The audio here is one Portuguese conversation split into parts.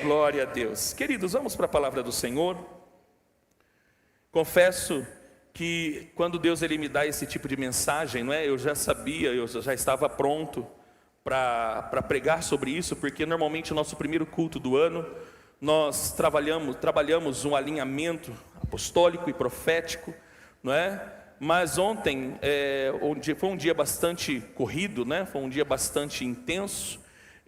Glória a Deus. Queridos, vamos para a palavra do Senhor. Confesso que quando Deus me dá esse tipo de mensagem, não é? Eu já sabia, eu já estava pronto para pregar sobre isso, porque normalmente o nosso primeiro culto do ano, nós trabalhamos um alinhamento apostólico e profético, não é? Mas ontem foi um dia bastante corrido, né? Foi um dia bastante intenso,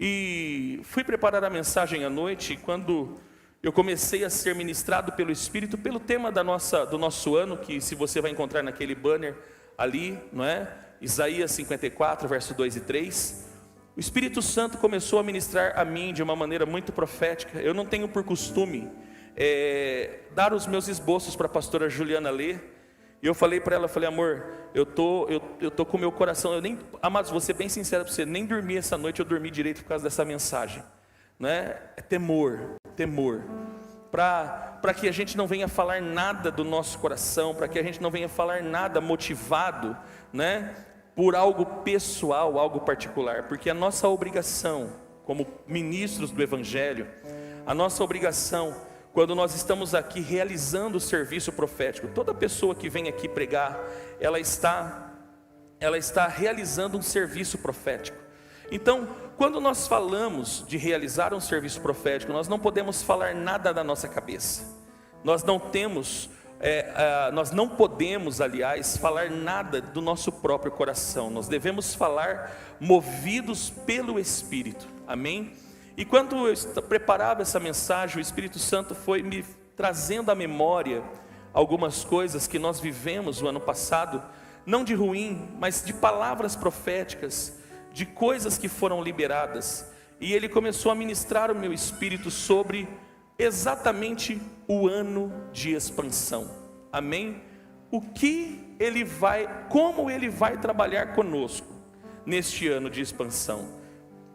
e fui preparar a mensagem à noite, e quando eu comecei a ser ministrado pelo Espírito, pelo tema do nosso ano, que se você vai encontrar naquele banner ali, não é? Isaías 54, verso 2 e 3, o Espírito Santo começou a ministrar a mim de uma maneira muito profética. Eu não tenho por costume dar os meus esboços para a pastora Juliana ler, e eu falei para ela, amor, eu tô com o meu coração, amados, vou ser bem sincero para você, nem dormi essa noite, eu dormi direito por causa dessa mensagem, né? É temor, para que a gente não venha falar nada do nosso coração, para que a gente não venha falar nada motivado, né, por algo pessoal, algo particular, porque a nossa obrigação, como ministros do Evangelho, a nossa obrigação, quando nós estamos aqui realizando o serviço profético, toda pessoa que vem aqui pregar, ela está realizando um serviço profético. Então, quando nós falamos de realizar um serviço profético, nós não podemos falar nada da nossa cabeça. Nós não podemos, aliás, falar nada do nosso próprio coração. Nós devemos falar movidos pelo Espírito. Amém? E quando eu preparava essa mensagem, o Espírito Santo foi me trazendo à memória algumas coisas que nós vivemos no ano passado, não de ruim, mas de palavras proféticas, de coisas que foram liberadas. E Ele começou a ministrar o meu espírito sobre exatamente o ano de expansão. Amém? Como Ele vai trabalhar conosco neste ano de expansão.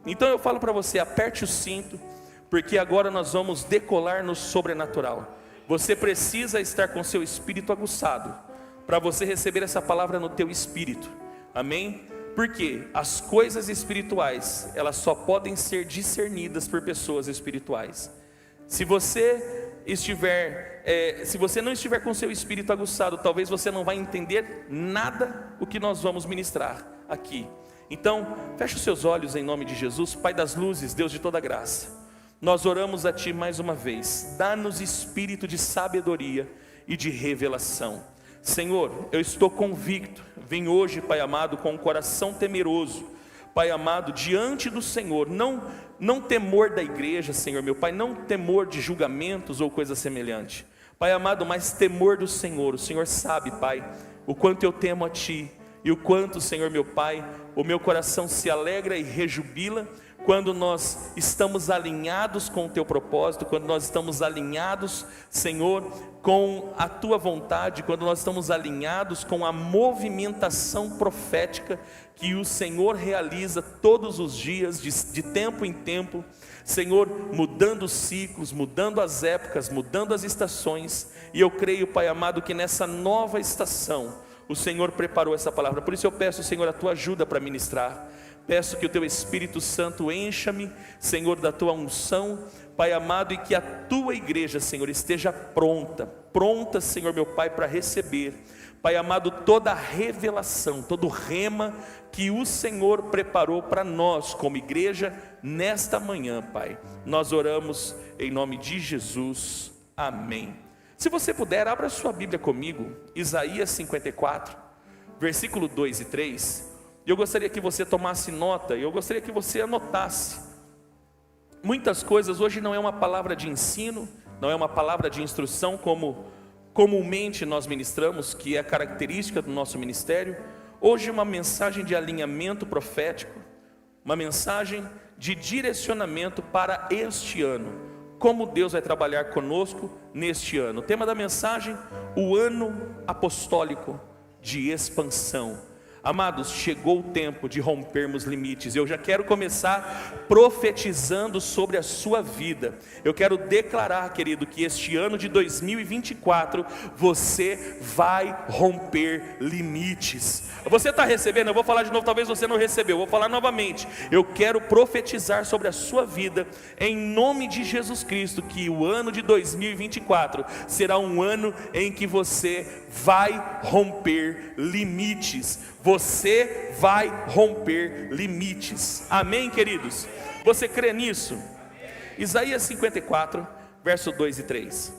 Então eu falo para você, aperte o cinto, porque agora nós vamos decolar no sobrenatural. Você precisa estar com seu espírito aguçado, para você receber essa palavra no teu espírito. Amém? Porque as coisas espirituais, elas só podem ser discernidas por pessoas espirituais. Se você não estiver com seu espírito aguçado, talvez você não vai entender nada o que nós vamos ministrar aqui. Então, feche os seus olhos em nome de Jesus. Pai das luzes, Deus de toda graça, nós oramos a Ti mais uma vez. Dá-nos espírito de sabedoria e de revelação. Senhor, eu estou convicto, vim hoje, Pai amado, com um coração temeroso, Pai amado, diante do Senhor, não temor da igreja, Senhor meu Pai, não temor de julgamentos ou coisa semelhante, Pai amado, mas temor do Senhor. O Senhor sabe, Pai, o quanto eu temo a Ti, e o quanto, Senhor meu Pai, o meu coração se alegra e rejubila quando nós estamos alinhados com o Teu propósito, quando nós estamos alinhados, Senhor, com a Tua vontade, quando nós estamos alinhados com a movimentação profética que o Senhor realiza todos os dias, de tempo em tempo, Senhor, mudando os ciclos, mudando as épocas, mudando as estações. E eu creio, Pai amado, que nessa nova estação o Senhor preparou essa palavra. Por isso eu peço, Senhor, a Tua ajuda para ministrar. Peço que o Teu Espírito Santo encha-me, Senhor, da Tua unção, Pai amado, e que a Tua igreja, Senhor, esteja pronta, Senhor meu Pai, para receber, Pai amado, toda a revelação, todo o rema que o Senhor preparou para nós como igreja nesta manhã, Pai. Nós oramos em nome de Jesus, amém. Se você puder, abra sua Bíblia comigo, Isaías 54, versículo 2 e 3. Eu gostaria que você tomasse nota, eu gostaria que você anotasse muitas coisas. Hoje não é uma palavra de ensino, não é uma palavra de instrução como comumente nós ministramos, que é a característica do nosso ministério. Hoje é uma mensagem de alinhamento profético, uma mensagem de direcionamento para este ano. Como Deus vai trabalhar conosco neste ano. O tema da mensagem, o ano apostólico de expansão. Amados, chegou o tempo de rompermos limites. Eu já quero começar profetizando sobre a sua vida. Eu quero declarar, querido, que este ano de 2024 você vai romper limites. Você está recebendo? Eu vou falar de novo, talvez você não recebeu. Eu vou falar novamente. Eu quero profetizar sobre a sua vida, em nome de Jesus Cristo, que o ano de 2024 será um ano em que você vai romper limites. Você vai romper limites. Amém, queridos? Você crê nisso? Isaías 54, verso 2 e 3.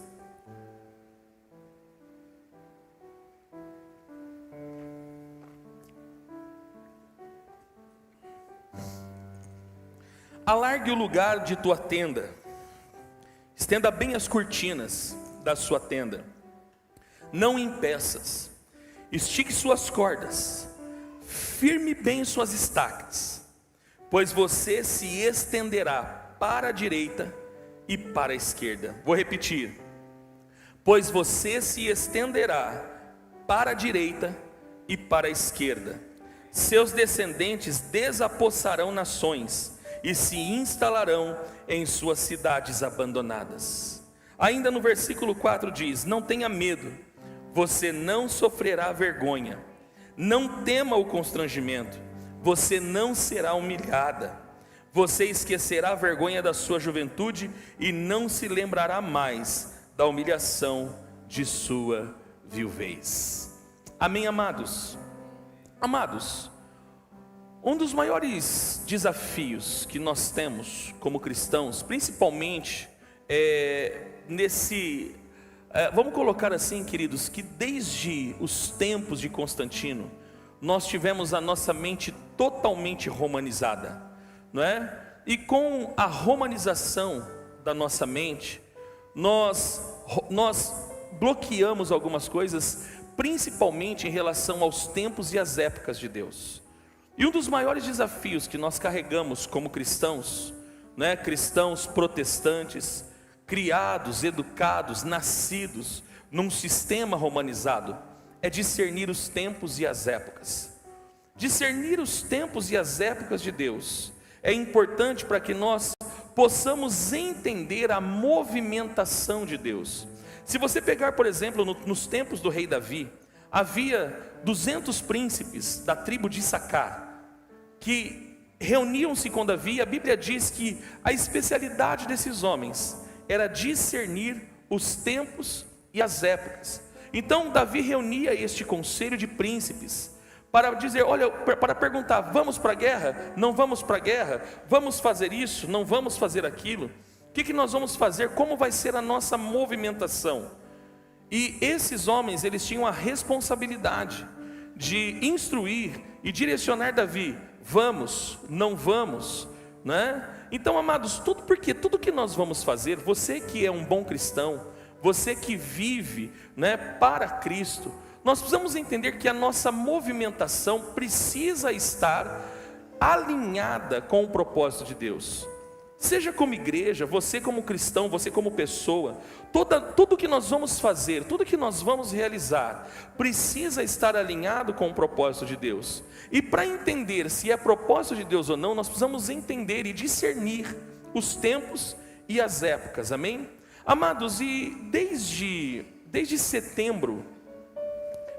Alargue o lugar de tua tenda, estenda bem as cortinas da sua tenda, não impeças, estique suas cordas, firme bem suas estacas, pois você se estenderá para a direita e para a esquerda. Vou repetir: pois você se estenderá para a direita e para a esquerda, seus descendentes desapossarão nações e se instalarão em suas cidades abandonadas. Ainda no versículo 4 diz: não tenha medo, você não sofrerá vergonha, não tema o constrangimento, você não será humilhada, você esquecerá a vergonha da sua juventude e não se lembrará mais da humilhação de sua viuvez. Amém, amados? Amados, um dos maiores desafios que nós temos como cristãos, principalmente vamos colocar assim, queridos, que desde os tempos de Constantino, nós tivemos a nossa mente totalmente romanizada, não é? E com a romanização da nossa mente, nós bloqueamos algumas coisas, principalmente em relação aos tempos e às épocas de Deus. E um dos maiores desafios que nós carregamos como cristãos, né, cristãos protestantes, criados, educados, nascidos num sistema romanizado, é discernir os tempos e as épocas. Discernir os tempos e as épocas de Deus é importante para que nós possamos entender a movimentação de Deus. Se você pegar, por exemplo, nos tempos do rei Davi, havia 200 príncipes da tribo de Issacar que reuniam-se com Davi. A Bíblia diz que a especialidade desses homens era discernir os tempos e as épocas. Então Davi reunia este conselho de príncipes para dizer, olha, para perguntar: vamos para a guerra? Não vamos para a guerra? Vamos fazer isso? Não vamos fazer aquilo? O que nós vamos fazer? Como vai ser a nossa movimentação? E esses homens, eles tinham a responsabilidade de instruir e direcionar Davi: vamos, não vamos, né? Então, amados, tudo que nós vamos fazer, você que é um bom cristão, você que vive, né, para Cristo, nós precisamos entender que a nossa movimentação precisa estar alinhada com o propósito de Deus. Seja como igreja, você como cristão, você como pessoa, tudo que nós vamos fazer, tudo que nós vamos realizar, precisa estar alinhado com o propósito de Deus. E para entender se é propósito de Deus ou não, nós precisamos entender e discernir os tempos e as épocas, amém? Amados, e desde setembro,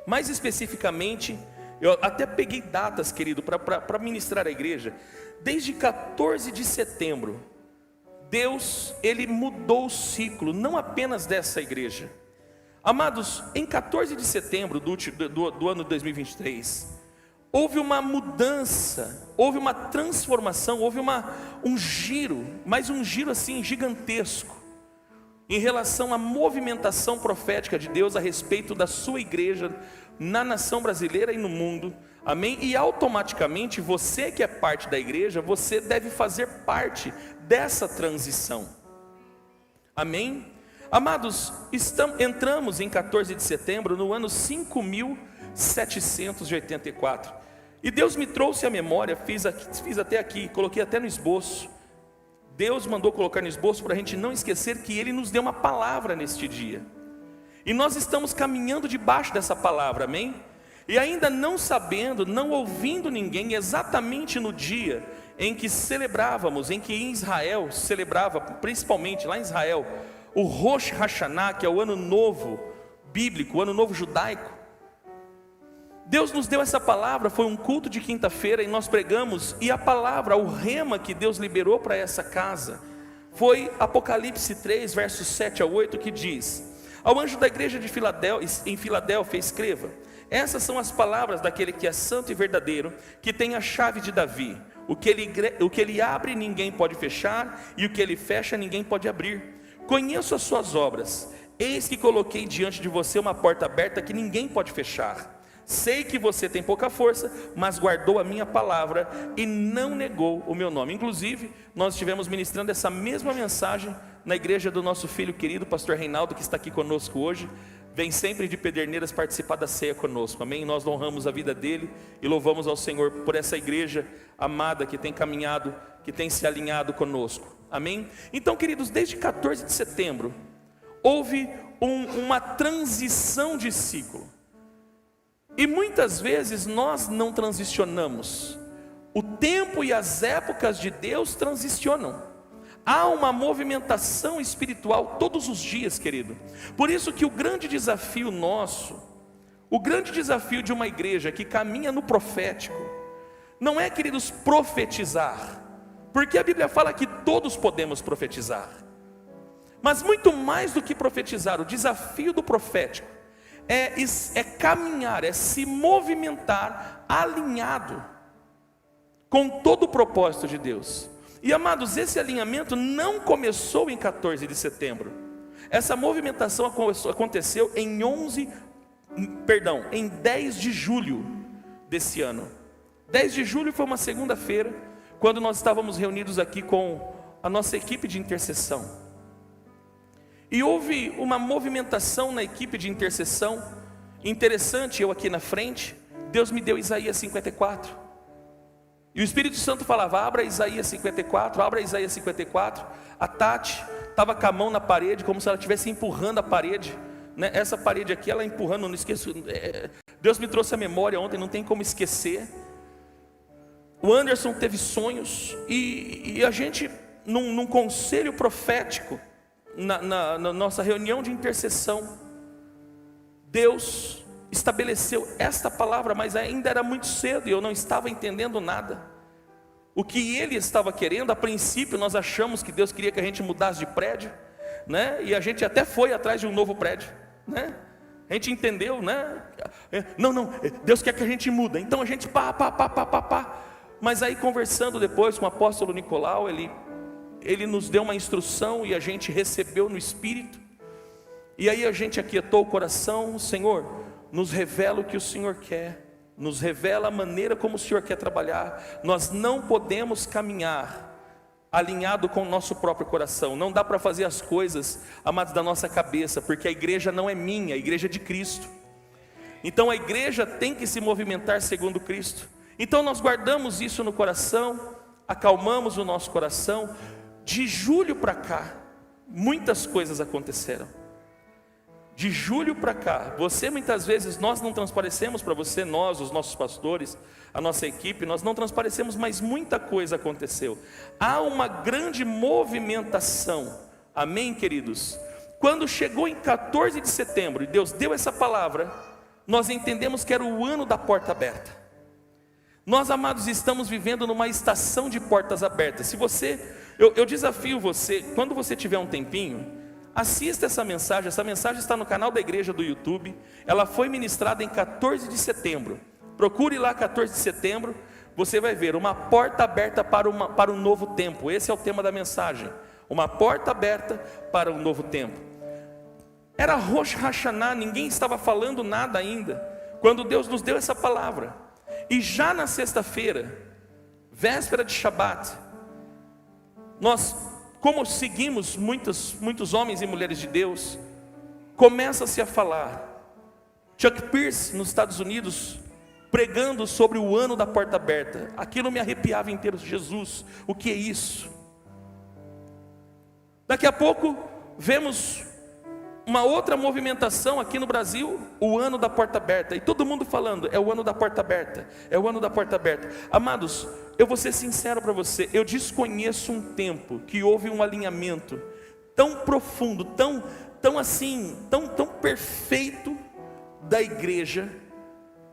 mais especificamente, eu até peguei datas, querido, para ministrar a igreja. Desde 14 de setembro, Deus, Ele mudou o ciclo, não apenas dessa igreja. Amados, em 14 de setembro do ano de 2023, houve uma mudança, houve uma transformação, houve um giro, mas um giro assim gigantesco, em relação à movimentação profética de Deus a respeito da sua igreja na nação brasileira e no mundo, amém? E automaticamente você que é parte da igreja, você deve fazer parte dessa transição, amém? Amados, entramos em 14 de setembro no ano 5.784, e Deus me trouxe à memória, fiz até aqui, coloquei até no esboço. Deus mandou colocar no esboço para a gente não esquecer que Ele nos deu uma palavra neste dia, e nós estamos caminhando debaixo dessa palavra, amém? E ainda não sabendo, não ouvindo ninguém, exatamente no dia em que celebrávamos, em que em Israel celebrava, principalmente lá em Israel, o Rosh Hashanah, que é o ano novo bíblico, o ano novo judaico, Deus nos deu essa palavra. Foi um culto de quinta-feira e nós pregamos, e a palavra, o rema que Deus liberou para essa casa, foi Apocalipse 3, versos 7 a 8, que diz: ao anjo da igreja de em Filadélfia escreva: essas são as palavras daquele que é santo e verdadeiro, que tem a chave de Davi. O que ele abre ninguém pode fechar, e o que ele fecha ninguém pode abrir. Conheço as suas obras, eis que coloquei diante de você uma porta aberta que ninguém pode fechar. Sei que você tem pouca força, mas guardou a minha palavra e não negou o meu nome. Inclusive, nós estivemos ministrando essa mesma mensagem na igreja do nosso filho querido, pastor Reinaldo, que está aqui conosco hoje. Vem sempre de Pederneiras participar da ceia conosco, amém? Nós honramos a vida dele e louvamos ao Senhor por essa igreja amada que tem caminhado, que tem se alinhado conosco, amém? Então, queridos, desde 14 de setembro, houve uma transição de ciclo. E muitas vezes nós não transicionamos. O tempo e as épocas de Deus transicionam. Há uma movimentação espiritual todos os dias, querido. Por isso que o grande desafio nosso, o grande desafio de uma igreja que caminha no profético, não é, queridos, profetizar, porque a Bíblia fala que todos podemos profetizar. Mas muito mais do que profetizar, o desafio do profético é caminhar, é se movimentar alinhado com todo o propósito de Deus. E amados, esse alinhamento não começou em 14 de setembro. Essa movimentação aconteceu em 10 de julho desse ano. 10 de julho foi uma segunda-feira, quando nós estávamos reunidos aqui com a nossa equipe de intercessão. E houve uma movimentação na equipe de intercessão interessante. Eu aqui na frente, Deus me deu Isaías 54, e o Espírito Santo falava: abra Isaías 54, abra Isaías 54. A Tati estava com a mão na parede, como se ela estivesse empurrando a parede, né? Essa parede aqui, ela empurrando, não esqueço, Deus me trouxe a memória ontem, não tem como esquecer. O Anderson teve sonhos, e a gente num conselho profético, na nossa reunião de intercessão, Deus estabeleceu esta palavra, mas ainda era muito cedo e eu não estava entendendo nada. O que Ele estava querendo, a princípio nós achamos que Deus queria que a gente mudasse de prédio, né? E a gente até foi atrás de um novo prédio, né? A gente entendeu, né? Não, Deus quer que a gente muda, então a gente pá. Mas aí, conversando depois com o apóstolo Nicolau, ele nos deu uma instrução e a gente recebeu no Espírito. E aí a gente aquietou o coração. Senhor, nos revela o que o Senhor quer, nos revela a maneira como o Senhor quer trabalhar. Nós não podemos caminhar alinhado com o nosso próprio coração. Não dá para fazer as coisas, amados, da nossa cabeça, porque a igreja não é minha, a igreja é de Cristo. Então a igreja tem que se movimentar segundo Cristo. Então nós guardamos isso no coração, acalmamos o nosso coração. De julho para cá, muitas coisas aconteceram. De julho para cá, muitas vezes, nós não transparecemos para você, nós, os nossos pastores, a nossa equipe, nós não transparecemos, mas muita coisa aconteceu. Há uma grande movimentação, amém, queridos? Quando chegou em 14 de setembro, e Deus deu essa palavra, nós entendemos que era o ano da porta aberta. Nós, amados, estamos vivendo numa estação de portas abertas. Se você... Eu desafio você, quando você tiver um tempinho, assista essa mensagem está no canal da igreja do YouTube, ela foi ministrada em 14 de setembro, procure lá 14 de setembro, você vai ver uma porta aberta para um novo tempo. Esse é o tema da mensagem, uma porta aberta para um novo tempo. Era Rosh Hashanah, ninguém estava falando nada ainda, quando Deus nos deu essa palavra, e já na sexta-feira, véspera de Shabat, nós, como seguimos muitos homens e mulheres de Deus, começa-se a falar. Chuck Pierce, nos Estados Unidos, pregando sobre o ano da porta aberta. Aquilo me arrepiava inteiro. Jesus, o que é isso? Daqui a pouco, vemos uma outra movimentação aqui no Brasil, o ano da porta aberta, e todo mundo falando, é o ano da porta aberta, é o ano da porta aberta. Amados, eu vou ser sincero para você, eu desconheço um tempo que houve um alinhamento tão profundo, tão perfeito da igreja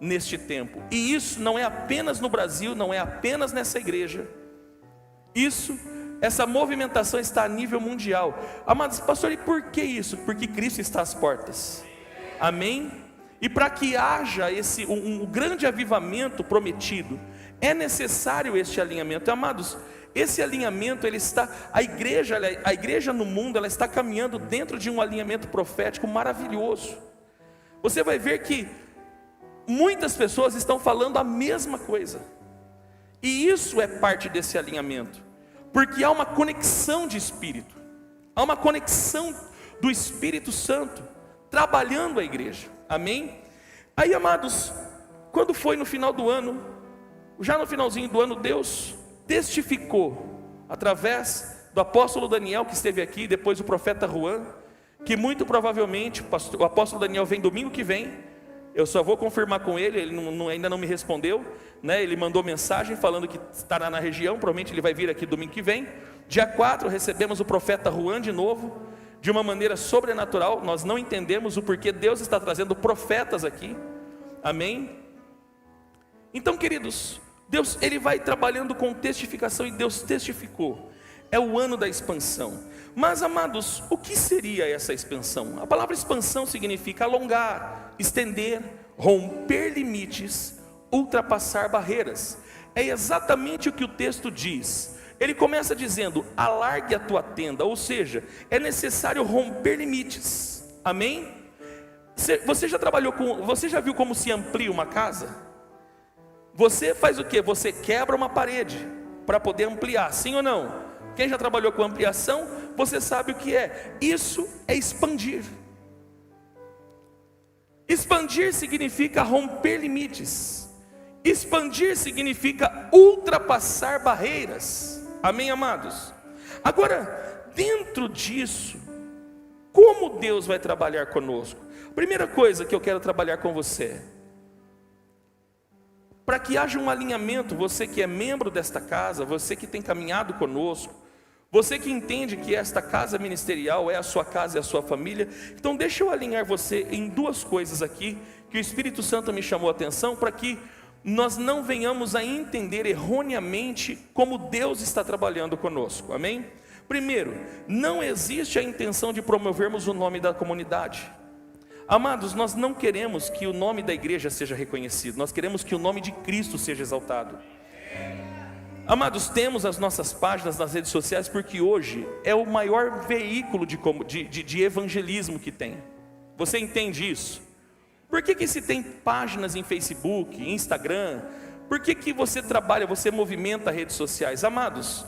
neste tempo. E isso não é apenas no Brasil, não é apenas nessa igreja. Essa movimentação está a nível mundial. Amados, pastor, e por que isso? Porque Cristo está às portas. Amém? E para que haja um grande avivamento prometido, é necessário este alinhamento. Amados, esse alinhamento, a igreja no mundo, ela está caminhando dentro de um alinhamento profético maravilhoso. Você vai ver que muitas pessoas estão falando a mesma coisa. E isso é parte desse alinhamento. Porque há uma conexão de espírito, há uma conexão do Espírito Santo trabalhando a igreja, amém? Aí, amados, quando foi no final do ano, já no finalzinho do ano, Deus testificou, através do apóstolo Daniel, que esteve aqui, depois o profeta Juan, que muito provavelmente, o apóstolo Daniel vem domingo que vem, eu só vou confirmar com ele, ainda não me respondeu, né? Ele mandou mensagem falando que estará na região, provavelmente ele vai vir aqui domingo que vem. Dia 4 recebemos o profeta Juan de novo, de uma maneira sobrenatural. Nós não entendemos o porquê Deus está trazendo profetas aqui, amém? Então, queridos, Deus, Ele vai trabalhando com testificação, e Deus testificou, é o ano da expansão. Mas, amados, o que seria essa expansão? A palavra expansão significa alongar, estender, romper limites, ultrapassar barreiras. É exatamente o que o texto diz. Ele começa dizendo: alargue a tua tenda, ou seja, é necessário romper limites, amém? Você já viu como se amplia uma casa? Você faz o que? Você quebra uma parede para poder ampliar, sim ou não? Quem já trabalhou com ampliação, você sabe o que é. Isso é expandir. Expandir significa romper limites. Expandir significa ultrapassar barreiras. Amém, amados? Agora, dentro disso, como Deus vai trabalhar conosco? Primeira coisa que eu quero trabalhar com você, para que haja um alinhamento, você que é membro desta casa, você que tem caminhado conosco, você que entende que esta casa ministerial é a sua casa e a sua família, então deixa eu alinhar você em duas coisas aqui, que o Espírito Santo me chamou a atenção, para que nós não venhamos a entender erroneamente como Deus está trabalhando conosco, amém? Primeiro, não existe a intenção de promovermos o nome da comunidade. Amados, nós não queremos que o nome da igreja seja reconhecido, nós queremos que o nome de Cristo seja exaltado. Amados, temos as nossas páginas nas redes sociais porque hoje é o maior veículo de evangelismo que tem. Você entende isso? Por que se tem páginas em Facebook, Instagram? Por que você trabalha, você movimenta redes sociais? Amados,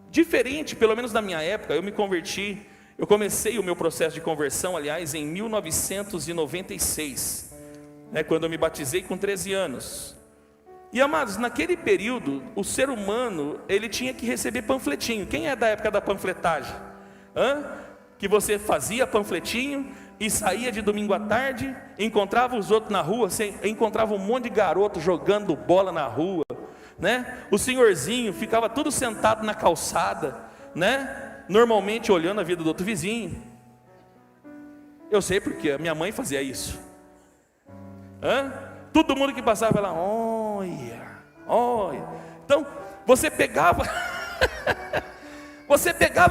diferente, pelo menos na minha época, eu me converti, eu comecei o meu processo de conversão, aliás, em 1996, né, quando eu me batizei com 13 anos. E, amados, naquele período, o ser humano, ele tinha que receber panfletinho. Quem é da época da panfletagem? Que você fazia panfletinho e saía de domingo à tarde, encontrava os outros na rua, você encontrava um monte de garoto jogando bola na rua, né? O senhorzinho ficava tudo sentado na calçada, né? Normalmente olhando a vida do outro vizinho. Eu sei porque a minha mãe fazia isso. Todo mundo que passava lá, olha. Então, você pegava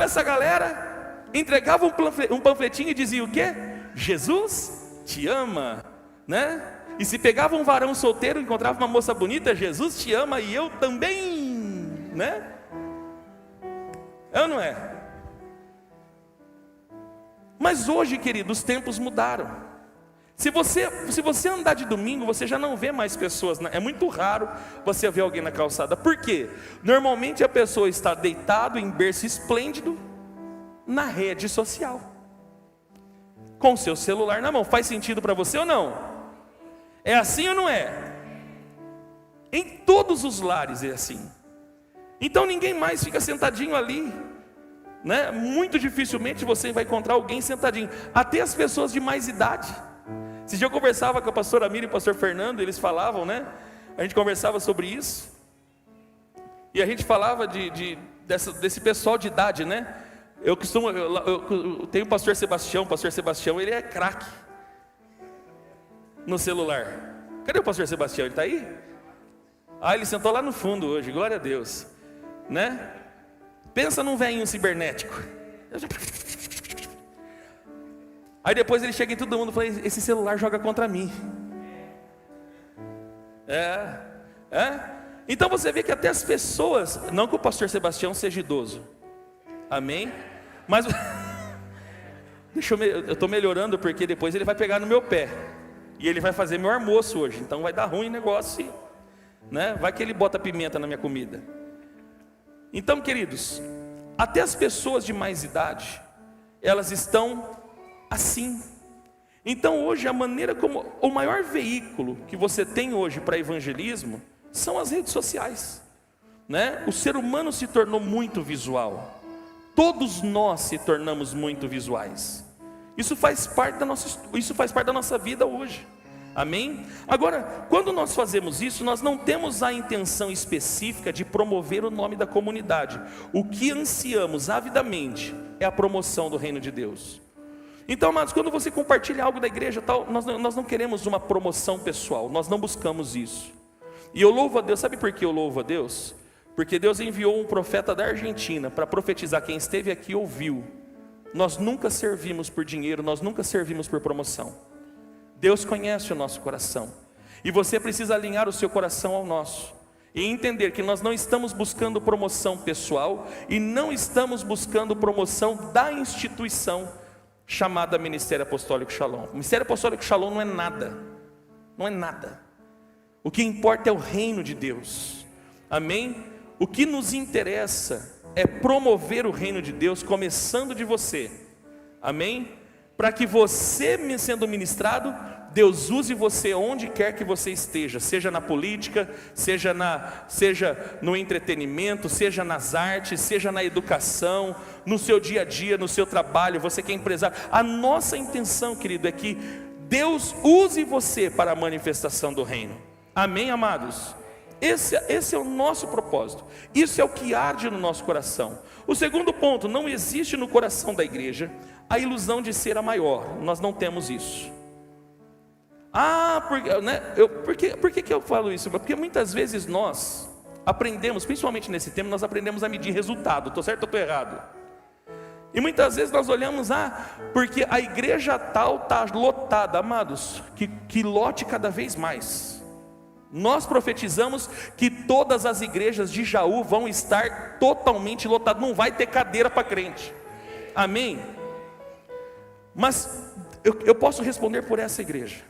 essa galera, entregava um panfletinho e dizia o quê? Jesus te ama, né? E se pegava um varão solteiro, encontrava uma moça bonita, Jesus te ama e eu também, né? É ou não é? Mas hoje, querido, os tempos mudaram. Se você andar de domingo, você já não vê mais pessoas, é muito raro você ver alguém na calçada. Por quê? Normalmente a pessoa está deitado em berço esplêndido na rede social, com seu celular na mão. Faz sentido para você ou não? É assim ou não é? Em todos os lares é assim. Então ninguém mais fica sentadinho ali, né? Muito dificilmente você vai encontrar alguém sentadinho, até as pessoas de mais idade. Esse dia eu conversava com a pastora Mira e o pastor Fernando, eles falavam, né? A gente conversava sobre isso, e a gente falava desse pessoal de idade, né? Eu tenho o pastor Sebastião, ele é craque no celular. Cadê o pastor Sebastião? Ele está aí? Ah, ele sentou lá no fundo hoje, glória a Deus, né? Pensa num velhinho cibernético. Aí depois ele chega em todo mundo e fala: esse celular joga contra mim. Então você vê que até as pessoas, não que o pastor Sebastião seja idoso, amém? Mas eu estou melhorando, porque depois ele vai pegar no meu pé e ele vai fazer meu almoço hoje, então vai dar ruim o negócio, né? Vai que ele bota pimenta na minha comida. Então, queridos, até as pessoas de mais idade, elas estão assim. Então hoje a maneira como, o maior veículo que você tem hoje para evangelismo são as redes sociais, né? O ser humano se tornou muito visual. Todos nós se tornamos muito visuais. Isso faz parte da nossa vida hoje. Amém? Agora, quando nós fazemos isso, nós não temos a intenção específica de promover o nome da comunidade. O que ansiamos avidamente é a promoção do reino de Deus. Então, amados, quando você compartilha algo da igreja, tal, nós não queremos uma promoção pessoal, nós não buscamos isso. E eu louvo a Deus, sabe por que eu louvo a Deus? Porque Deus enviou um profeta da Argentina para profetizar. Quem esteve aqui ouviu. Nós nunca servimos por dinheiro, nós nunca servimos por promoção. Deus conhece o nosso coração, e você precisa alinhar o seu coração ao nosso, e entender que nós não estamos buscando promoção pessoal, e não estamos buscando promoção da instituição chamada Ministério Apostólico Shalom. O Ministério Apostólico Shalom não é nada, não é nada. O que importa é o reino de Deus, amém? O que nos interessa é promover o reino de Deus, começando de você, amém? Para que você, sendo ministrado, Deus use você onde quer que você esteja, seja na política, seja no entretenimento, seja nas artes, seja na educação, no seu dia a dia, no seu trabalho, você que é empresário. A nossa intenção, querido, é que Deus use você para a manifestação do reino. Amém, amados? Esse é o nosso propósito, isso é o que arde no nosso coração. O segundo ponto: não existe no coração da igreja a ilusão de ser a maior. Nós não temos isso. Por que eu falo isso? Porque muitas vezes nós aprendemos, principalmente nesse tema, nós aprendemos a medir resultado. Estou certo ou estou errado? E muitas vezes nós olhamos, porque a igreja tal está lotada. Amados, que lote cada vez mais. Nós profetizamos que todas as igrejas de Jaú vão estar totalmente lotadas, não vai ter cadeira para crente, amém? Mas eu posso responder por essa igreja: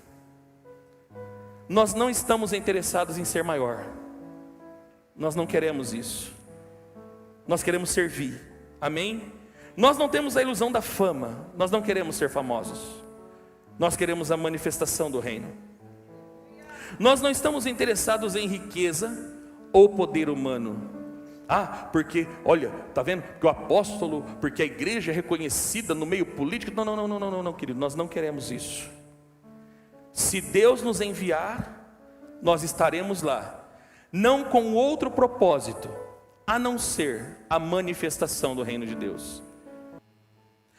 nós não estamos interessados em ser maior, nós não queremos isso, nós queremos servir, amém? Nós não temos a ilusão da fama, nós não queremos ser famosos, nós queremos a manifestação do reino. Nós não estamos interessados em riqueza ou poder humano. Porque, olha, está vendo? Que o apóstolo, porque a igreja é reconhecida no meio político. Não, querido, nós não queremos isso. Se Deus nos enviar, nós estaremos lá, não com outro propósito, a não ser a manifestação do reino de Deus.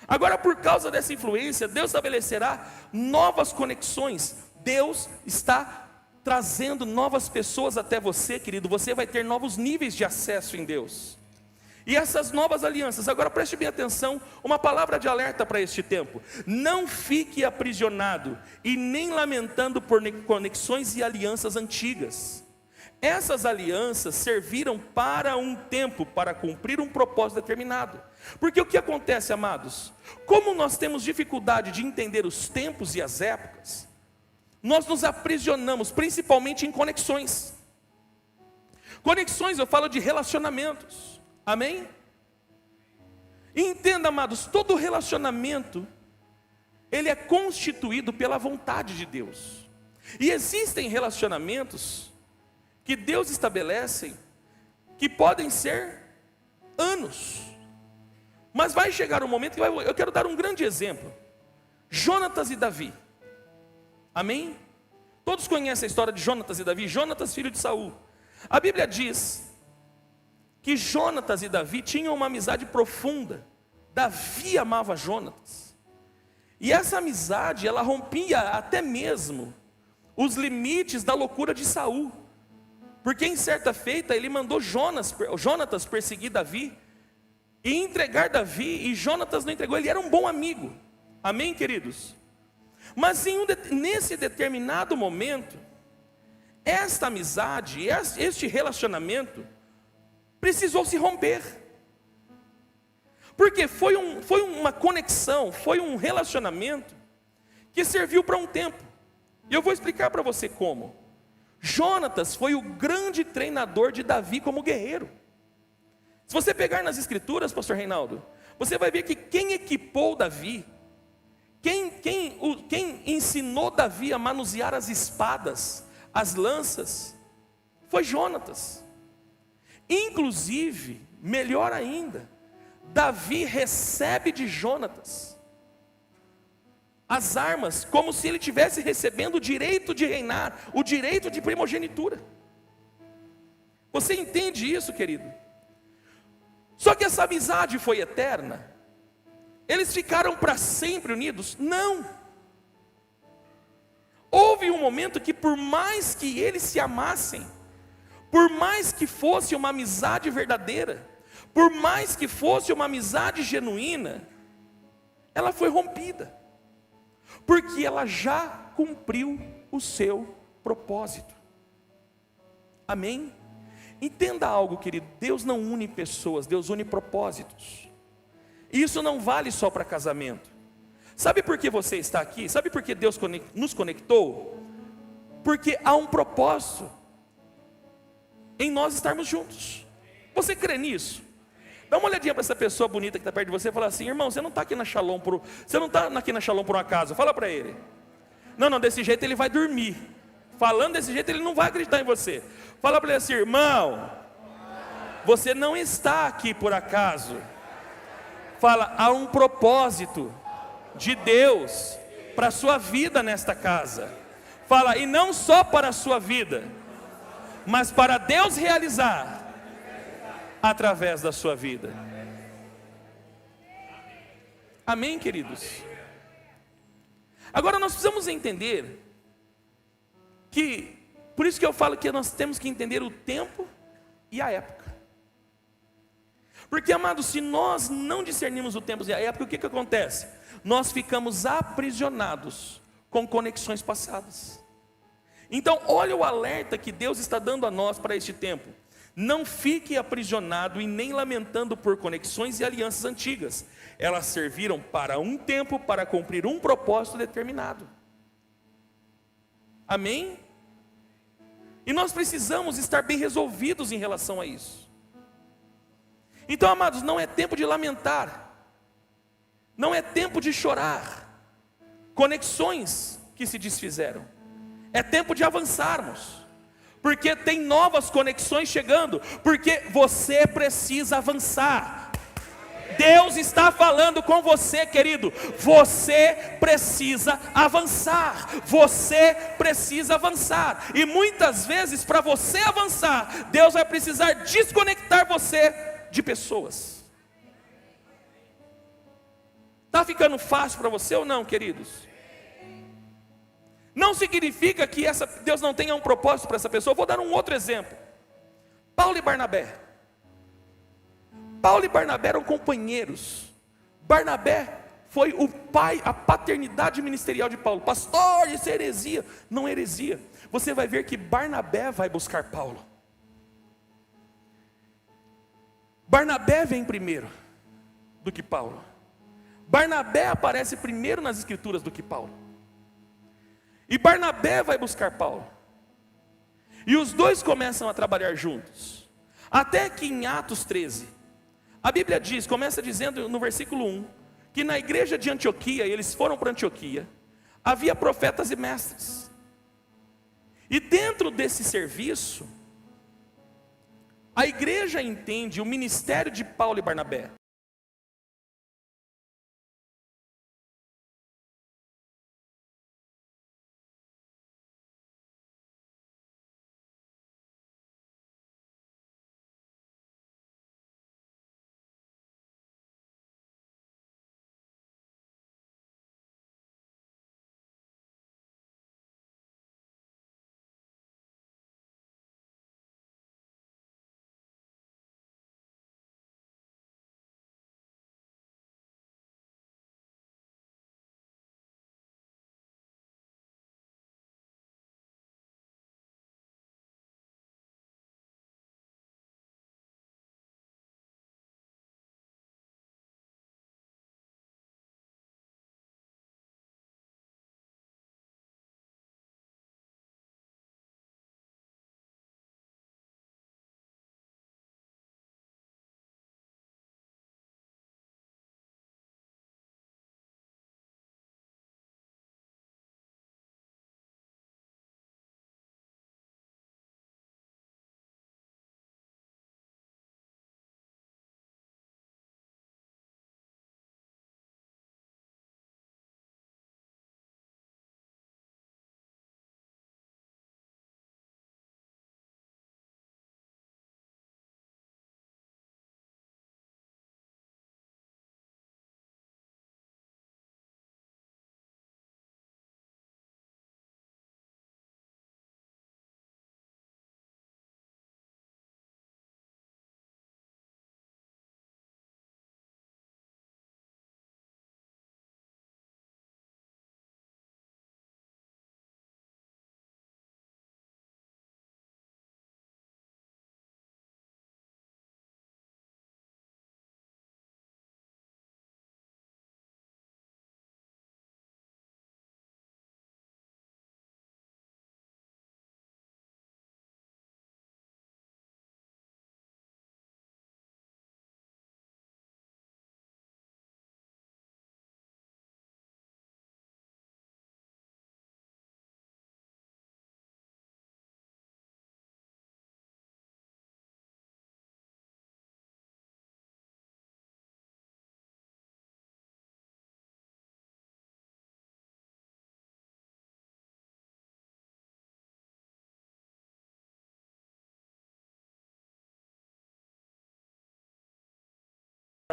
Agora, por causa dessa influência, Deus estabelecerá novas conexões. Deus está trazendo novas pessoas até você, querido. Você vai ter novos níveis de acesso em Deus. E essas novas alianças, agora preste bem atenção, uma palavra de alerta para este tempo: não fique aprisionado e nem lamentando por conexões e alianças antigas. Essas alianças serviram para um tempo, para cumprir um propósito determinado. Porque o que acontece, amados? Como nós temos dificuldade de entender os tempos e as épocas, nós nos aprisionamos principalmente em conexões. Conexões, eu falo de relacionamentos, amém? E entenda, amados, todo relacionamento, ele é constituído pela vontade de Deus. E existem relacionamentos que Deus estabelece, que podem ser anos, Mas vai chegar um momento que eu quero dar um grande exemplo. Jonatas e Davi. Amém? Todos conhecem a história de Jonatas e Davi. Jonatas, filho de Saul. A Bíblia diz que Jonatas e Davi tinham uma amizade profunda. Davi amava Jonatas. E essa amizade, ela rompia até mesmo os limites da loucura de Saul. Porque em certa feita ele mandou Jonatas perseguir Davi e entregar Davi, e Jonatas não entregou, ele era um bom amigo. Amém, queridos? Mas nesse determinado momento, esta amizade, este relacionamento precisou se romper. Porque foi uma conexão, foi um relacionamento que serviu para um tempo. E eu vou explicar para você como. Jonatas foi o grande treinador de Davi como guerreiro. Se você pegar nas escrituras, pastor Reinaldo, você vai ver que quem equipou Davi, quem ensinou Davi a manusear as espadas, as lanças, foi Jonatas. Inclusive, melhor ainda, Davi recebe de Jonatas as armas, como se ele estivesse recebendo o direito de reinar, o direito de primogenitura. Você entende isso, querido? Só que essa amizade foi eterna? Eles ficaram para sempre unidos? Não. Houve um momento que, por mais que eles se amassem, por mais que fosse uma amizade verdadeira, por mais que fosse uma amizade genuína, ela foi rompida, porque ela já cumpriu o seu propósito. Amém? Entenda algo, querido, Deus não une pessoas, Deus une propósitos. E isso não vale só para casamento. Sabe por que você está aqui? Sabe por que Deus nos conectou? Porque há um propósito em nós estarmos juntos. Você crê nisso? Dá uma olhadinha para essa pessoa bonita que está perto de você e fala assim: irmão, você não está aqui na Shalom por um acaso. Fala para ele. Não, desse jeito ele vai dormir. Falando desse jeito ele não vai acreditar em você. Fala para ele assim: irmão, você não está aqui por acaso. Fala, há um propósito de Deus para a sua vida nesta casa. Fala, e não só para a sua vida, mas para Deus realizar através da sua vida. Amém, queridos? Agora nós precisamos entender que, por isso que eu falo que nós temos que entender o tempo e a época. Porque, amados, se nós não discernimos o tempo e a época, o que acontece? Nós ficamos aprisionados com conexões passadas. Então, olha o alerta que Deus está dando a nós para este tempo. Não fique aprisionado e nem lamentando por conexões e alianças antigas. Elas serviram para um tempo, para cumprir um propósito determinado. Amém? E nós precisamos estar bem resolvidos em relação a isso. Então, amados, não é tempo de lamentar, não é tempo de chorar conexões que se desfizeram. É tempo de avançarmos, porque tem novas conexões chegando, porque você precisa avançar. Deus está falando com você, querido. Você precisa avançar. Você precisa avançar. E muitas vezes, para você avançar, Deus vai precisar desconectar você de pessoas. Está ficando fácil para você ou não, queridos? Não significa que Deus não tenha um propósito para essa pessoa. Eu vou dar um outro exemplo. Paulo e Barnabé. Paulo e Barnabé eram companheiros. Barnabé foi o pai, a paternidade ministerial de Paulo. Pastor, isso é heresia. Não é heresia. Você vai ver que Barnabé vai buscar Paulo. Barnabé vem primeiro do que Paulo. Barnabé aparece primeiro nas escrituras do que Paulo. E Barnabé vai buscar Paulo. E os dois começam a trabalhar juntos. Até que em Atos 13, a Bíblia diz, começa dizendo no versículo 1, que na igreja de Antioquia, eles foram para Antioquia, havia profetas e mestres. E dentro desse serviço, a igreja entende o ministério de Paulo e Barnabé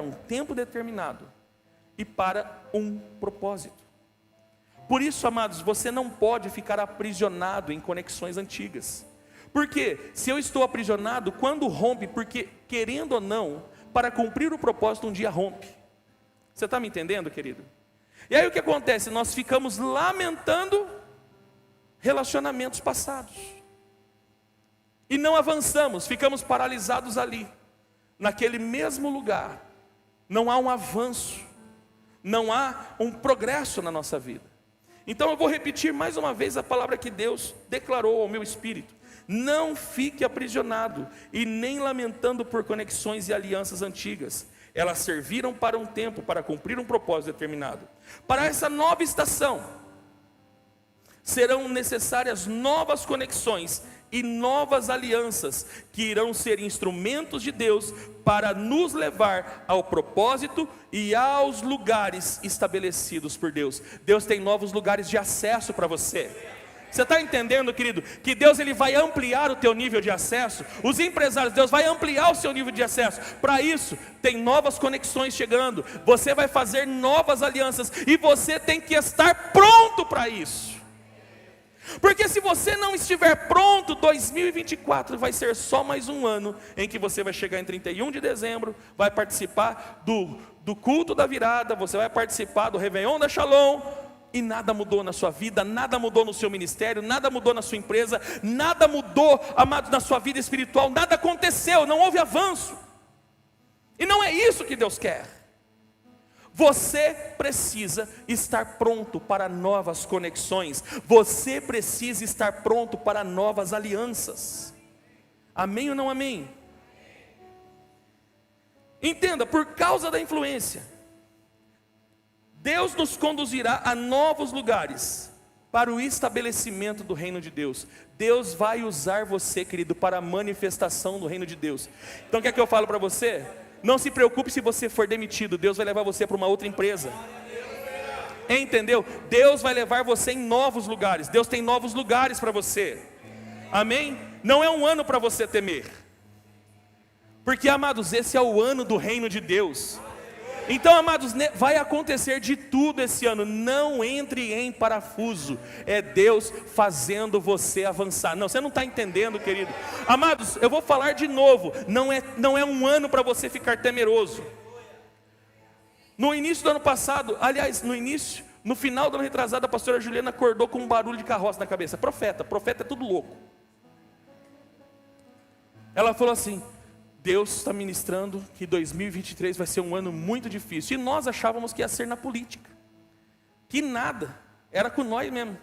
um tempo determinado e para um propósito. Por isso, amados, você não pode ficar aprisionado em conexões antigas. Porque se eu estou aprisionado, quando rompe, porque querendo ou não, para cumprir o propósito um dia rompe. Você está me entendendo, querido? E aí o que acontece? Nós ficamos lamentando relacionamentos passados. E não avançamos, ficamos paralisados ali, naquele mesmo lugar. Não há um avanço, não há um progresso na nossa vida. Então eu vou repetir mais uma vez a palavra que Deus declarou ao meu espírito. Não fique aprisionado e nem lamentando por conexões e alianças antigas. Elas serviram para um tempo, para cumprir um propósito determinado. Para essa nova estação, serão necessárias novas conexões e novas alianças, que irão ser instrumentos de Deus para nos levar ao propósito e aos lugares estabelecidos por Deus. Deus tem novos lugares de acesso para você. Você está entendendo, querido, que Deus ele vai ampliar o teu nível de acesso? Os empresários, Deus vai ampliar o seu nível de acesso. Para isso, tem novas conexões chegando. Você vai fazer novas alianças e você tem que estar pronto para isso. Porque se você não estiver pronto, 2024 vai ser só mais um ano em que você vai chegar em 31 de dezembro, vai participar do culto da virada, você vai participar do Réveillon da Shalom, e nada mudou na sua vida, nada mudou no seu ministério, nada mudou na sua empresa, nada mudou, amado, na sua vida espiritual, nada aconteceu, não houve avanço. E não é isso que Deus quer. Você precisa estar pronto para novas conexões. Você precisa estar pronto para novas alianças. Amém ou não amém? Entenda, por causa da influência, Deus nos conduzirá a novos lugares para o estabelecimento do reino de Deus. Deus vai usar você, querido, para a manifestação do reino de Deus. Então, o que é que eu falo para você? Não se preocupe se você for demitido, Deus vai levar você para uma outra empresa. Entendeu? Deus vai levar você em novos lugares. Deus tem novos lugares para você. Amém? Não é um ano para você temer. Porque, amados, esse é o ano do reino de Deus. Então, amados, vai acontecer de tudo esse ano. Não entre em parafuso. É Deus fazendo você avançar. Não, você não está entendendo, querido. Amados, eu vou falar de novo. Não é um ano para você ficar temeroso. No início do ano passado, aliás, no final do ano retrasado, a pastora Juliana acordou com um barulho de carroça na cabeça. Profeta é tudo louco. Ela falou assim: Deus está ministrando que 2023 vai ser um ano muito difícil. E nós achávamos que ia ser na política. Que nada, era com nós mesmo.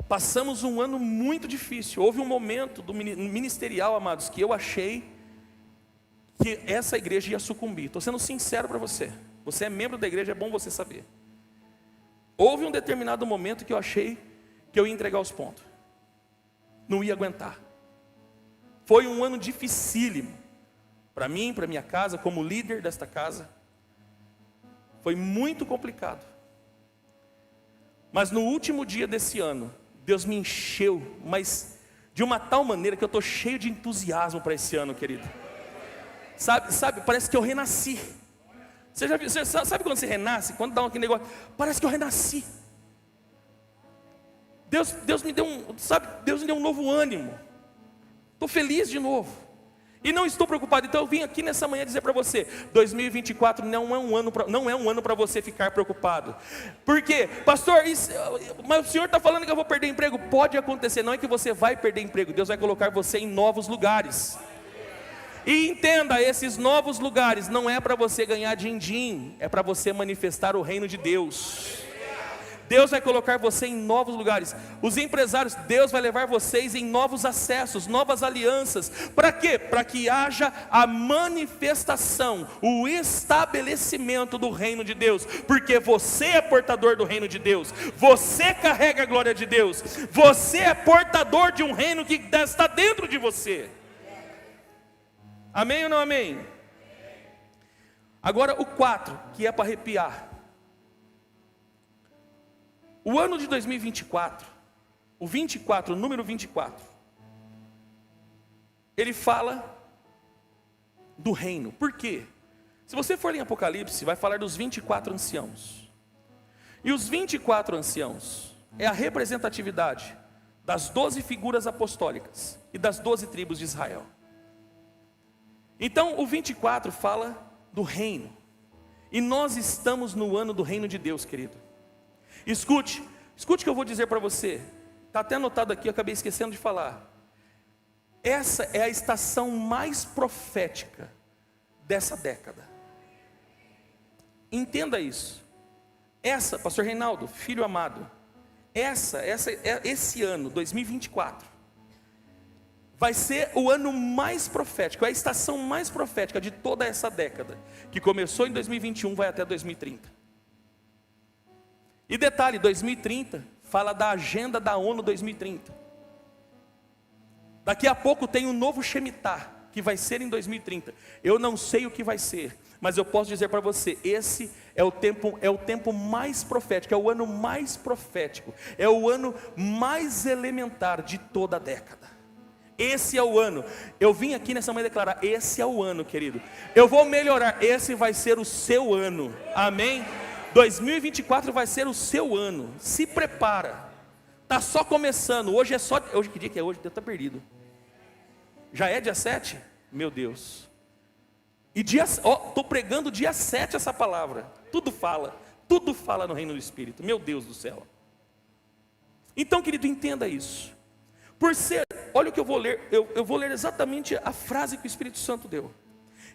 Passamos um ano muito difícil. Houve um momento do ministerial, amados, que eu achei que essa igreja ia sucumbir. Estou sendo sincero para você. Você é membro da igreja, é bom você saber. Houve um determinado momento que eu achei que eu ia entregar os pontos. Não ia aguentar. Foi um ano dificílimo para mim, para minha casa, como líder desta casa. Foi muito complicado. Mas no último dia desse ano, Deus me encheu, mas de uma tal maneira que eu estou cheio de entusiasmo para esse ano, querido. Sabe, parece que eu renasci. Você já viu, sabe quando você renasce? Quando dá aquele negócio, parece que eu renasci. Deus me deu um novo ânimo. Estou feliz de novo. E não estou preocupado. Então eu vim aqui nessa manhã dizer para você: 2024 não é um ano para você ficar preocupado. Por quê? Pastor, mas o senhor está falando que eu vou perder emprego? Pode acontecer, não é que você vai perder emprego. Deus vai colocar você em novos lugares. E entenda, esses novos lugares não é para você ganhar din-din, é para você manifestar o reino de Deus. Deus vai colocar você em novos lugares. Os empresários, Deus vai levar vocês em novos acessos, novas alianças. Para quê? Para que haja a manifestação, o estabelecimento do reino de Deus. Porque você é portador do reino de Deus. Você carrega a glória de Deus. Você é portador de um reino que está dentro de você. Amém ou não amém? Agora o 4, que é para arrepiar. O ano de 2024, o 24, o número 24, ele fala do reino. Por quê? Se você for em Apocalipse, vai falar dos 24 anciãos. E os 24 anciãos é a representatividade das 12 figuras apostólicas e das 12 tribos de Israel. Então o 24 fala do reino. E nós estamos no ano do reino de Deus, querido. Escute o que eu vou dizer para você. Está até anotado aqui, eu acabei esquecendo de falar. Essa é a estação mais profética dessa década. Entenda isso. Essa, pastor Reinaldo, filho amado, esse ano, 2024, vai ser o ano mais profético, é a estação mais profética de toda essa década, que começou em 2021, vai até 2030. E detalhe, 2030 fala da agenda da ONU 2030. Daqui a pouco tem um novo Shemitah, que vai ser em 2030. Eu não sei o que vai ser, mas eu posso dizer para você, esse é o tempo mais profético, é o ano mais profético, é o ano mais elementar de toda a década. Esse é o ano. Eu vim aqui nessa manhã declarar, esse é o ano, querido. Eu vou melhorar, esse vai ser o seu ano. Amém? 2024 vai ser o seu ano. Se prepara. Tá só começando. Hoje que dia que é hoje? Deus está perdido. Já é dia 7? Meu Deus. E estou pregando dia 7 essa palavra. Tudo fala no reino do Espírito. Meu Deus do céu. Então, querido, entenda isso. Olha o que eu vou ler. Eu vou ler exatamente a frase que o Espírito Santo deu.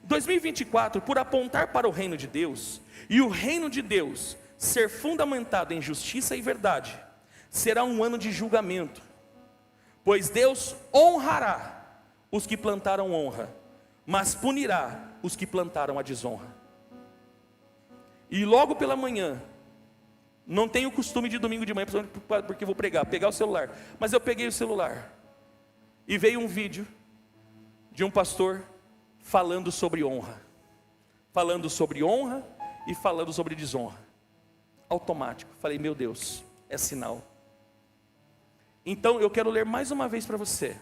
2024, por apontar para o reino de Deus, e o reino de Deus ser fundamentado em justiça e verdade, será um ano de julgamento, pois Deus honrará os que plantaram honra, mas punirá os que plantaram a desonra. E logo pela manhã, não tenho o costume de domingo de manhã, porque vou pegar o celular, mas eu peguei o celular, e veio um vídeo de um pastor falando sobre honra e falando sobre desonra, automático. Falei, meu Deus, é sinal. Então eu quero ler mais uma vez para você.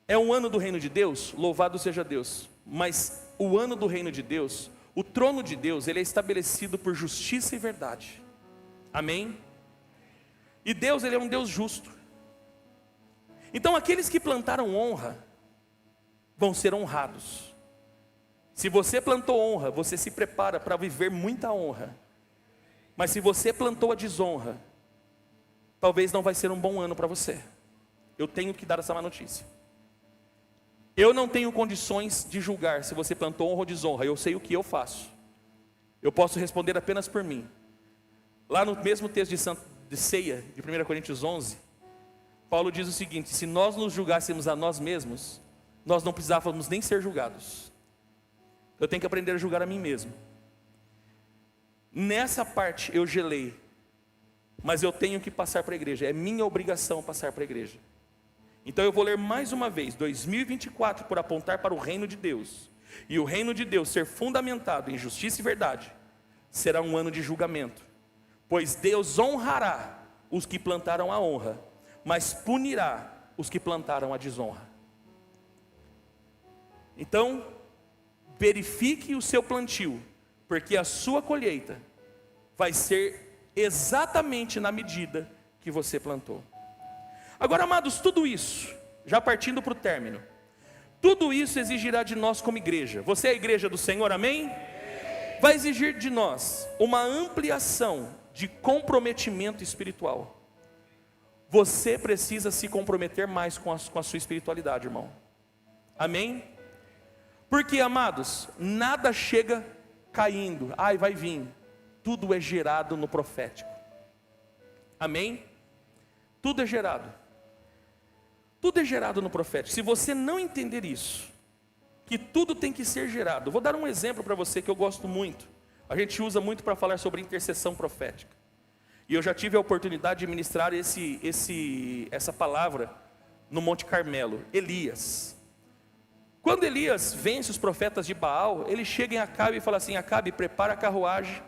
É um ano do reino de Deus, louvado seja Deus. Mas o ano do reino de Deus, o trono de Deus, ele é estabelecido por justiça e verdade. Amém? E Deus, ele é um Deus justo. Então aqueles que plantaram honra vão ser honrados. Se você plantou honra, você se prepara para viver muita honra. Mas se você plantou a desonra, talvez não vai ser um bom ano para você. Eu tenho que dar essa má notícia. Eu não tenho condições de julgar se você plantou honra ou desonra. Eu sei o que eu faço. Eu posso responder apenas por mim. Lá no mesmo texto de ceia, de 1 Coríntios 11, Paulo diz o seguinte: se nós nos julgássemos a nós mesmos, nós não precisávamos nem ser julgados. Eu tenho que aprender a julgar a mim mesmo. Nessa parte eu gelei, mas eu tenho que passar para a igreja. É minha obrigação passar para a igreja. Então eu vou ler mais uma vez, 2024, por apontar para o reino de Deus, e o reino de Deus ser fundamentado em justiça e verdade, será um ano de julgamento, pois Deus honrará os que plantaram a honra, mas punirá os que plantaram a desonra. Então, verifique o seu plantio, porque a sua colheita vai ser exatamente na medida que você plantou. Agora, amados, tudo isso, já partindo para o término, tudo isso exigirá de nós como igreja. Você é a igreja do Senhor, amém? Vai exigir de nós uma ampliação de comprometimento espiritual. Você precisa se comprometer mais com a sua espiritualidade, irmão. Amém? Porque, amados, nada chega caindo, vai vir. Tudo é gerado no profético. Amém? Tudo é gerado. Tudo é gerado no profético. Se você não entender isso, que tudo tem que ser gerado. Vou dar um exemplo para você que eu gosto muito. A gente usa muito para falar sobre intercessão profética. E eu já tive a oportunidade de ministrar essa palavra no Monte Carmelo. Elias. Quando Elias vence os profetas de Baal, ele chega em Acabe e fala assim: Acabe, prepara a carruagem,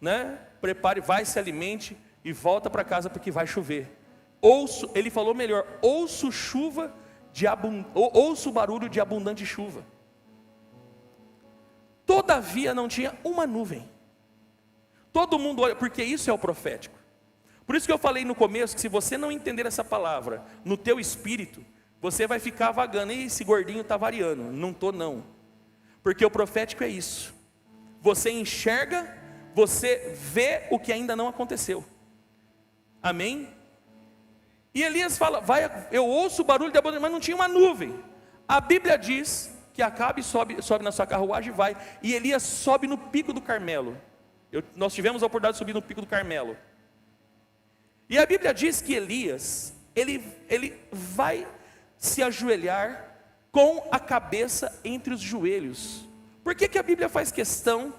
né? Prepare, vai, se alimente e volta para casa porque vai chover. Ele falou melhor, ouço o barulho de abundante chuva. todavia não tinha uma nuvem. Todo mundo olha, porque isso é o profético. Por isso que eu falei no começo, que se você não entender essa palavra no teu espírito, você vai ficar vagando, e esse gordinho está variando. Não estou não, porque o profético é isso, você enxerga, você vê o que ainda não aconteceu, amém? E Elias fala, eu ouço o barulho da banda, mas não tinha uma nuvem. A Bíblia diz que Acabe sobe na sua carruagem e vai, e Elias sobe no pico do Carmelo. Nós tivemos a oportunidade de subir no pico do Carmelo, e a Bíblia diz que Elias, ele vai se ajoelhar com a cabeça entre os joelhos. Por que a Bíblia faz questão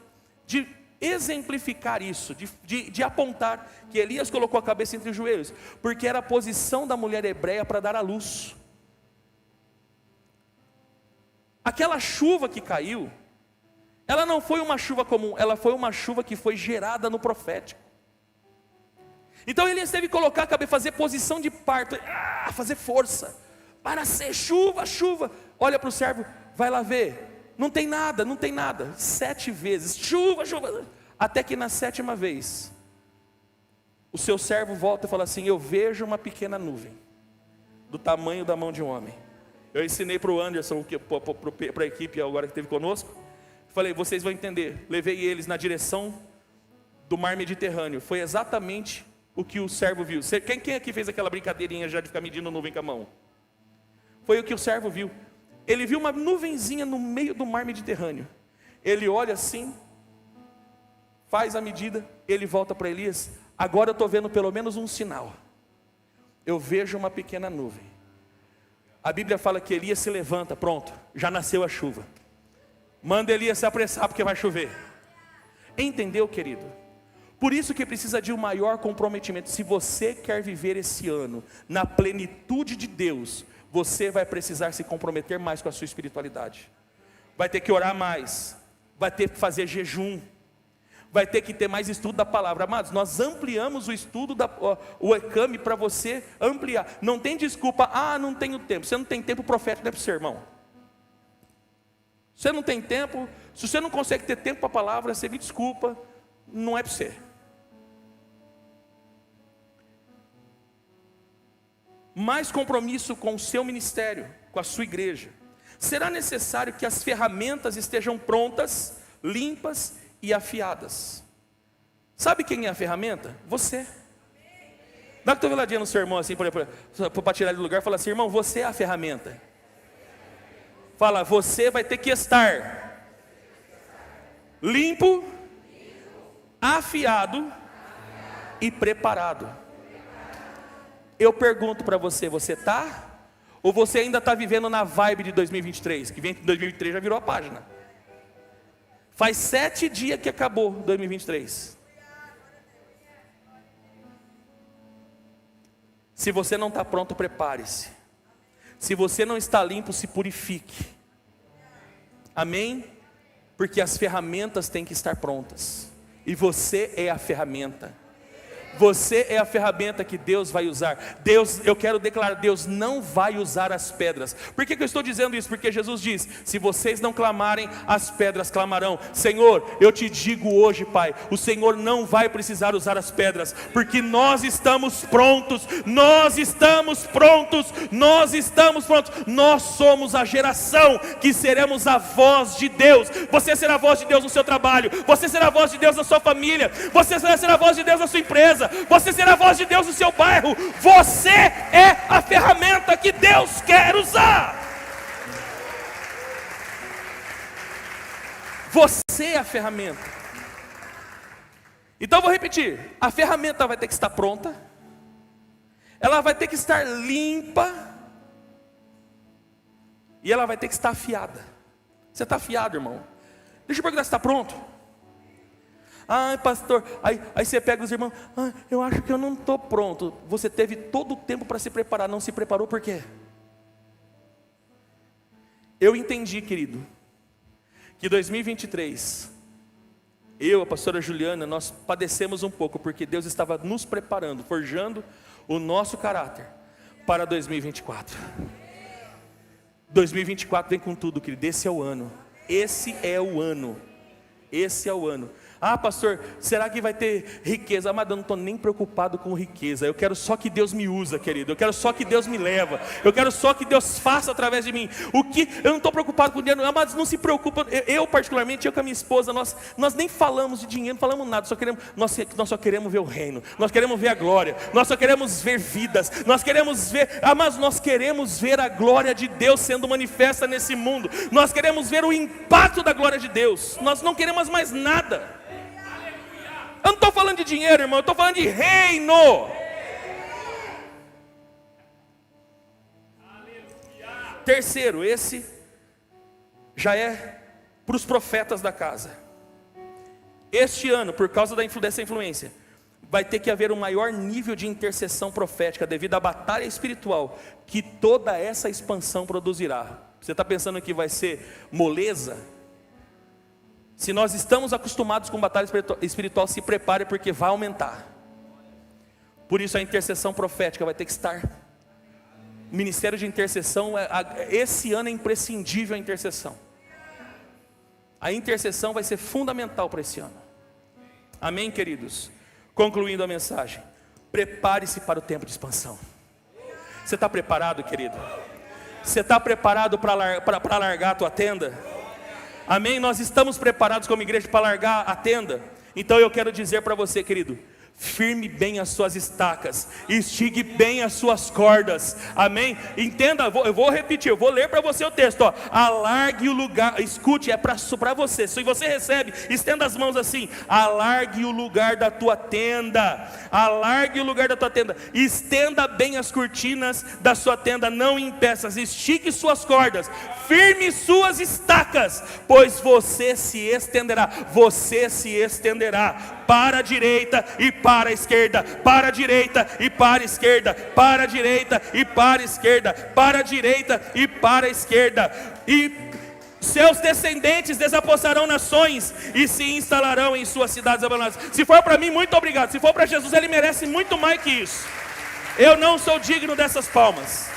de exemplificar isso, de apontar que Elias colocou a cabeça entre os joelhos? Porque era a posição da mulher hebreia para dar à luz. Aquela chuva que caiu, ela não foi uma chuva comum, ela foi uma chuva que foi gerada no profético. Então Elias teve que colocar a cabeça, fazer posição de parto, fazer força, para ser chuva, chuva. Olha para o servo, vai lá ver. Não tem nada, não tem nada. 7 vezes, chuva, chuva. Até que na 7ª vez, o seu servo volta e fala assim: eu vejo uma pequena nuvem, do tamanho da mão de um homem. Eu ensinei para o Anderson, para a equipe agora que esteve conosco. Falei, vocês vão entender. Levei eles na direção do mar Mediterrâneo. Foi exatamente o que o servo viu. Quem aqui fez aquela brincadeirinha já de ficar medindo nuvem com a mão? Foi o que o servo viu. Ele viu uma nuvenzinha no meio do mar Mediterrâneo. Ele olha assim, faz a medida, ele volta para Elias: agora eu estou vendo pelo menos um sinal. Eu vejo uma pequena nuvem. A Bíblia fala que Elias se levanta, pronto, já nasceu a chuva. Manda Elias se apressar porque vai chover. Entendeu, querido? Por isso que precisa de um maior comprometimento. Se você quer viver esse ano na plenitude de Deus, você vai precisar se comprometer mais com a sua espiritualidade. Vai ter que orar mais, vai ter que fazer jejum, vai ter que ter mais estudo da palavra. Amados, nós ampliamos o estudo, o ECAME para você ampliar. Não tem desculpa, não tenho tempo. Você não tem tempo, profético não é para o seu irmão. Você não tem tempo, se você não consegue ter tempo para a palavra, você me desculpa, não é para você. Mais compromisso com o seu ministério, com a sua igreja. Será necessário que as ferramentas estejam prontas, limpas e afiadas. Sabe quem é a ferramenta? Você. Dá uma cotoveladinha no seu irmão assim, para tirar ele do lugar, fala assim: irmão, você é a ferramenta. Fala, você vai ter que estar limpo, afiado e preparado. Eu pergunto para você, você está? Ou você ainda está vivendo na vibe de 2023? Que vem 2023 já virou a página. Faz 7 dias que acabou 2023. Se você não está pronto, prepare-se. Se você não está limpo, se purifique. Amém? Porque as ferramentas têm que estar prontas. E você é a ferramenta. Você é a ferramenta que Deus vai usar. Eu quero declarar, Deus não vai usar as pedras. Por que eu estou dizendo isso? Porque Jesus diz: se vocês não clamarem, as pedras clamarão. Senhor, eu te digo hoje, Pai, o Senhor não vai precisar usar as pedras, porque nós estamos prontos. Nós estamos prontos. Nós estamos prontos. Nós somos a geração que seremos a voz de Deus. Você será a voz de Deus no seu trabalho. Você será a voz de Deus na sua família. Você será a voz de Deus na sua empresa. Você será a voz de Deus no seu bairro. Você é a ferramenta que Deus quer usar. Você é a ferramenta. Então eu vou repetir: a ferramenta vai ter que estar pronta, ela vai ter que estar limpa, e ela vai ter que estar afiada. Você está afiado, irmão? Deixa eu perguntar se está pronto. Pastor, aí você pega os irmãos: eu acho que eu não estou pronto. Você teve todo o tempo para se preparar, não se preparou por quê? Eu entendi, querido, que 2023, a pastora Juliana, nós padecemos um pouco, porque Deus estava nos preparando, forjando o nosso caráter para 2024. 2024 vem com tudo, querido. Esse é o ano. Esse é o ano. Ah, pastor, será que vai ter riqueza? Amado, eu não estou nem preocupado com riqueza. Eu quero só que Deus me usa, querido. Eu quero só que Deus me leva. Eu quero só que Deus faça através de mim. Eu não estou preocupado com dinheiro. Amados, não se preocupa. Eu particularmente, eu com a minha esposa, nós nem falamos de dinheiro, não falamos nada. Nós só queremos ver o reino. Nós queremos ver a glória. Nós só queremos ver vidas. Nós queremos ver, mas nós queremos ver a glória de Deus sendo manifesta nesse mundo. Nós queremos ver o impacto da glória de Deus. Nós não queremos mais nada. Eu não estou falando de dinheiro, irmão, eu estou falando de reino. Terceiro, esse já é para os profetas da casa. Este ano, por causa dessa influência, vai ter que haver um maior nível de intercessão profética devido à batalha espiritual que toda essa expansão produzirá. Você está pensando que vai ser moleza? Se nós estamos acostumados com batalha espiritual, se prepare porque vai aumentar. Por isso a intercessão profética vai ter que estar. O ministério de intercessão, esse ano é imprescindível a intercessão. A intercessão vai ser fundamental para esse ano. Amém, queridos? Concluindo a mensagem, prepare-se para o tempo de expansão. Você está preparado, querido? Você está preparado para largar a tua tenda? Amém? Nós estamos preparados como igreja para largar a tenda. Então eu quero dizer para você, querido, firme bem as suas estacas, estigue bem as suas cordas, amém? Entenda, eu vou repetir, eu vou ler para você o texto, ó. Alargue o lugar, escute, é para você, se você recebe, estenda as mãos assim, alargue o lugar da tua tenda, alargue o lugar da tua tenda, estenda bem as cortinas da sua tenda, não em peças, estique suas cordas, firme suas estacas, pois você se estenderá para a direita e para a esquerda, para a direita e para a esquerda, para a direita e para a esquerda, para a direita e para a esquerda, e seus descendentes desapossarão nações e se instalarão em suas cidades abandonadas. Se for para mim, muito obrigado. Se for para Jesus, ele merece muito mais que isso. Eu não sou digno dessas palmas.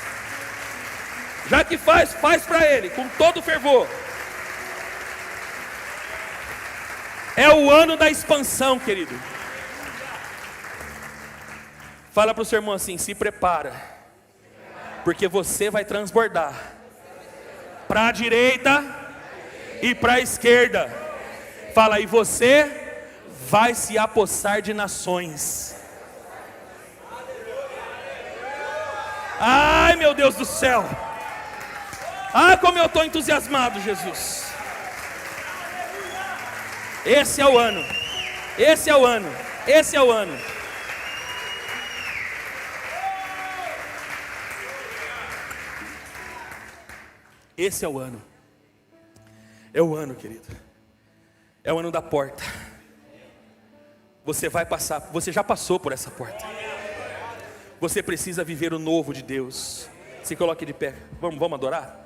Já que faz para ele, com todo fervor. É o ano da expansão, querido. Fala para o seu irmão assim, se prepara, porque você vai transbordar para a direita e para a esquerda. Fala, e você vai se apossar de nações. Ai, meu Deus do céu. Ah, como eu estou entusiasmado, Jesus. Esse é o ano. Esse é o ano. Esse é o ano. Esse é o ano. É o ano, querido. É o ano da porta. Você vai passar, você já passou por essa porta. Você precisa viver o novo de Deus. Se coloque de pé. Vamos adorar?